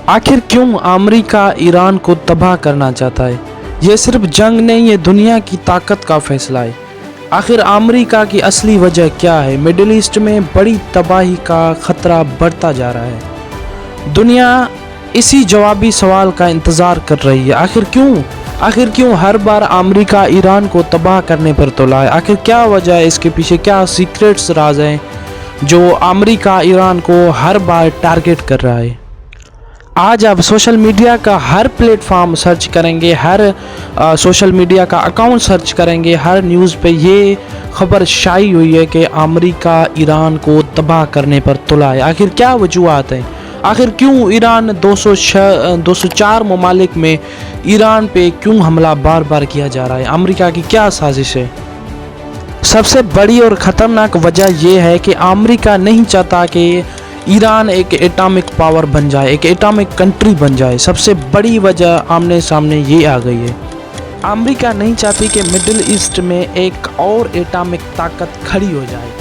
आखिर क्यों America Iran को तबाह करना चाहता है? ये सिर्फ जंग नहीं, ये दुनिया की ताकत का फैसला है। आखिर अमेरिका की असली वजह क्या है? मिडिल ईस्ट में बड़ी तबाही का खतरा बढ़ता जा रहा है। दुनिया इसी जवाबी सवाल का इंतज़ार कर रही है। आखिर क्यों हर बार अमेरिका ईरान को तबाह करने पर तुला है? आखिर क्या वजह है इसके पीछे? क्या सीक्रेट्स राज हैं जो अमेरिका ईरान को हर बार टारगेट कर रहा है? आज आप सोशल मीडिया का हर प्लेटफॉर्म सर्च करेंगे, हर सोशल मीडिया का अकाउंट सर्च करेंगे, हर न्यूज़ पे ये खबर शाई हुई है कि अमेरिका ईरान को तबाह करने पर तुला है। आखिर क्या वजूहात हैं? आखिर क्यों ईरान 204 ममालिक में ईरान पे क्यों हमला बार बार किया जा रहा है? अमेरिका की क्या साजिश है? सबसे बड़ी और ख़तरनाक वजह यह है कि अमेरिका नहीं चाहता कि ईरान एक एटॉमिक पावर बन जाए, एक एटॉमिक कंट्री बन जाए। सबसे बड़ी वजह आमने सामने ये आ गई है। अमेरिका नहीं चाहती कि मिडिल ईस्ट में एक और एटॉमिक ताकत खड़ी हो जाए।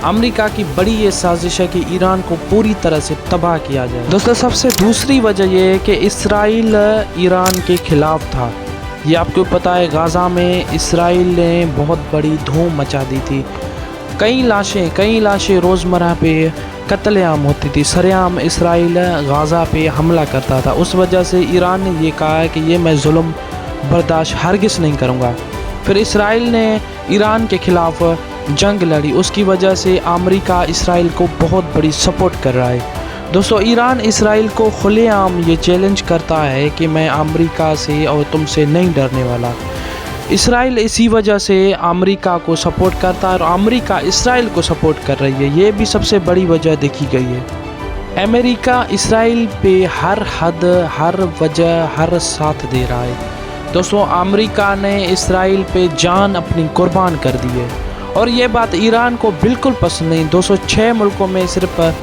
अमेरिका की बड़ी ये साजिश है कि ईरान को पूरी तरह से तबाह किया जाए। दोस्तों, सबसे दूसरी वजह ये है कि इसराइल ईरान के खिलाफ था। ये आपको पता है, गाज़ा में इसराइल ने बहुत बड़ी धूम मचा दी थी। कई लाशें रोज़मर्रा पे कत्लेआम होती थी। सरेआम इसराइल गाज़ा पे हमला करता था। उस वजह से ईरान ने ये कहा है कि ये मैं जुल्म बर्दाश्त हरगिज़ नहीं करूँगा। फिर इसराइल ने ईरान के ख़िलाफ़ जंग लड़ी। उसकी वजह से अमेरिका इसराइल को बहुत बड़ी सपोर्ट कर रहा है। दोस्तों, ईरान इसराइल को खुलेआम ये चैलेंज करता है कि मैं अमेरिका से और तुमसे नहीं डरने वाला। इसराइल इसी वजह से अमेरिका को सपोर्ट करता है और अमेरिका इसराइल को सपोर्ट कर रही है। ये भी सबसे बड़ी वजह देखी गई है। अमेरिका इसराइल पे हर हद, हर वजह, हर साथ दे रहा है। दोस्तों, अमेरिका ने इसराइल पे जान अपनी कुर्बान कर दी है और ये बात ईरान को बिल्कुल पसंद नहीं। 206 मुल्कों में, सिर्फ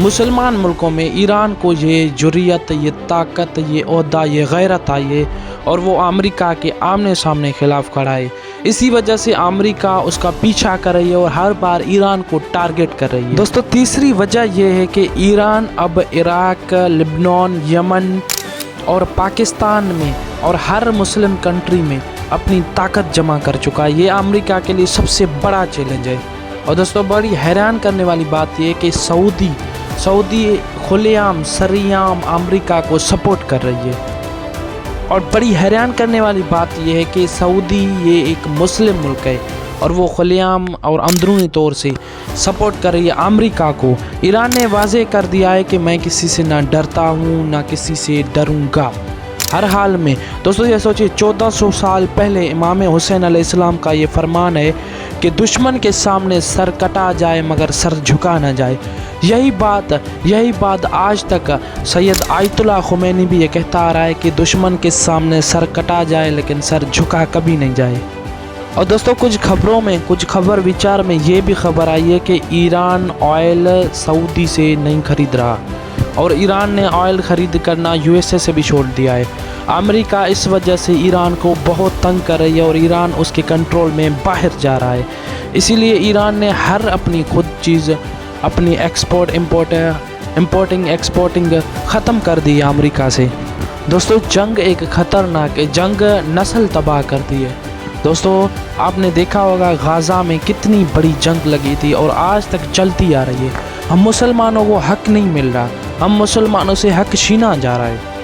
मुसलमान मुल्कों में ईरान को ये जुर्रियत, ये ताकत, ये ओहदा, ये गैरत आई है और वो अमेरिका के आमने सामने खिलाफ खड़ा है। इसी वजह से अमेरिका उसका पीछा कर रही है और हर बार ईरान को टारगेट कर रही है। दोस्तों, तीसरी वजह ये है कि ईरान अब इराक, लेबनान, यमन और पाकिस्तान में और हर मुस्लिम कंट्री में अपनी ताकत जमा कर चुका है। ये अमेरिका के लिए सबसे बड़ा चैलेंज है। और दोस्तों, बड़ी हैरान करने वाली बात ये है कि सऊदी खुलेआम सरेआम अमेरिका को सपोर्ट कर रही है। और बड़ी हैरान करने वाली बात यह है कि सऊदी ये एक मुस्लिम मुल्क है और वो खुलेआम और अंदरूनी तौर से सपोर्ट कर रही है अमेरिका को। ईरान ने वाज़े कर दिया है कि मैं किसी से ना डरता हूँ, ना किसी से डरूँगा, हर हाल में। दोस्तों, ये सोचिए, 1400 साल पहले इमाम हुसैन अलैहिस्सलाम का ये फरमान है कि दुश्मन के सामने सर कटा जाए मगर सर झुका ना जाए। यही बात आज तक सैयद आयतुल्लाह खुमैनी भी ये कहता आ रहा है कि दुश्मन के सामने सर कटा जाए लेकिन सर झुका कभी नहीं जाए। और दोस्तों, कुछ खबर विचार में ये भी खबर आई है कि ईरान ऑयल सऊदी से नहीं खरीद रहा और ईरान ने ऑयल ख़रीद करना यूएसए से भी छोड़ दिया है। अमेरिका इस वजह से ईरान को बहुत तंग कर रही है और ईरान उसके कंट्रोल में बाहर जा रहा है। इसीलिए ईरान ने हर अपनी खुद चीज़, अपनी इम्पोर्टिंग एक्सपोर्टिंग ख़त्म कर दी है अमेरिका से। दोस्तों, जंग एक ख़तरनाक है। जंग नस्ल तबाह करती है। दोस्तों, आपने देखा होगा गाज़ा में कितनी बड़ी जंग लगी थी और आज तक चलती आ रही है। हम मुसलमानों को हक़ नहीं मिल रहा, हम मुसलमानों से हक़ छीना जा रहा है।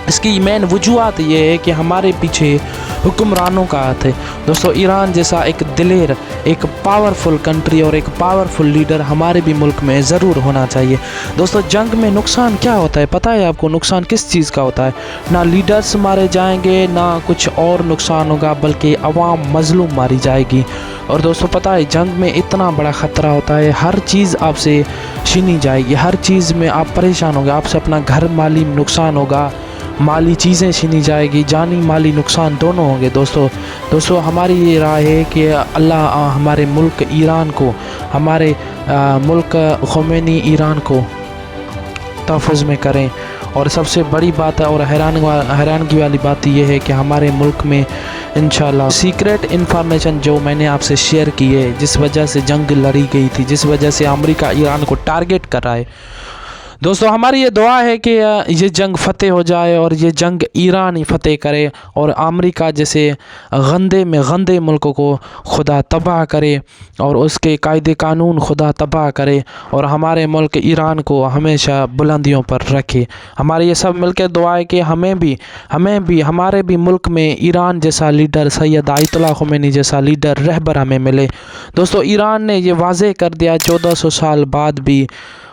इसकी मेन वजूहत ये है कि हमारे पीछे हुक्मरानों का हाथ है। दोस्तों, ईरान जैसा एक दिलेर, एक पावरफुल कंट्री और एक पावरफुल लीडर हमारे भी मुल्क में ज़रूर होना चाहिए। दोस्तों, जंग में नुकसान क्या होता है पता है आपको? नुकसान किस चीज़ का होता है? ना लीडर्स मारे जाएंगे, ना कुछ और नुकसान होगा, बल्कि अवाम मजलूम मारी जाएगी। और दोस्तों, पता है, जंग में इतना बड़ा ख़तरा होता है, हर चीज़ आपसे छीनी जाएगी, हर चीज़ में आप परेशान होंगे, आपसे अपना घर माली नुकसान होगा, माली चीज़ें छीनी जाएगी, जानी माली नुकसान दोनों होंगे। दोस्तों, हमारी ये राय है कि अल्लाह हमारे मुल्क ईरान को, हमारे मुल्क खुमैनी ईरान को तहफ़्फ़ुज़ में करें। और सबसे बड़ी बात है और हैरानगी वाली बात यह है कि हमारे मुल्क में इंशाल्लाह सीक्रेट इन्फॉर्मेशन जो मैंने आपसे शेयर की है, जिस वजह से जंग लड़ी गई थी, जिस वजह से अमेरिका ईरान को टारगेट कर रहा है, दोस्तों हमारी ये दुआ है कि ये जंग फ़तेह हो जाए और ये जंग ईरान ही फ़तेह करे और अमेरिका जैसे गंदे में गंदे मुल्क को खुदा तबाह करे और उसके कायदे कानून खुदा तबाह करे और हमारे मुल्क ईरान को हमेशा बुलंदियों पर रखे। हमारी ये सब मिलकर दुआ है कि हमें भी हमारे भी मुल्क में ईरान जैसा लीडर, सैयद आयतुल्लाह ख़ुमैनी जैसा लीडर, रहबर हमें मिले। दोस्तों ईरान ने ये वाज़ेह कर दिया 1400 साल बाद भी,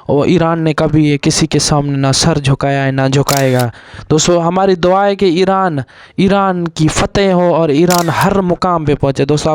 और ईरान ने कभी किसी के सामने ना सर झुकाया है ना झुकाएगा। दोस्तों हमारी दुआ है कि ईरान की फ़तेह हो और ईरान हर मुकाम पे पहुँचे। दोस्तों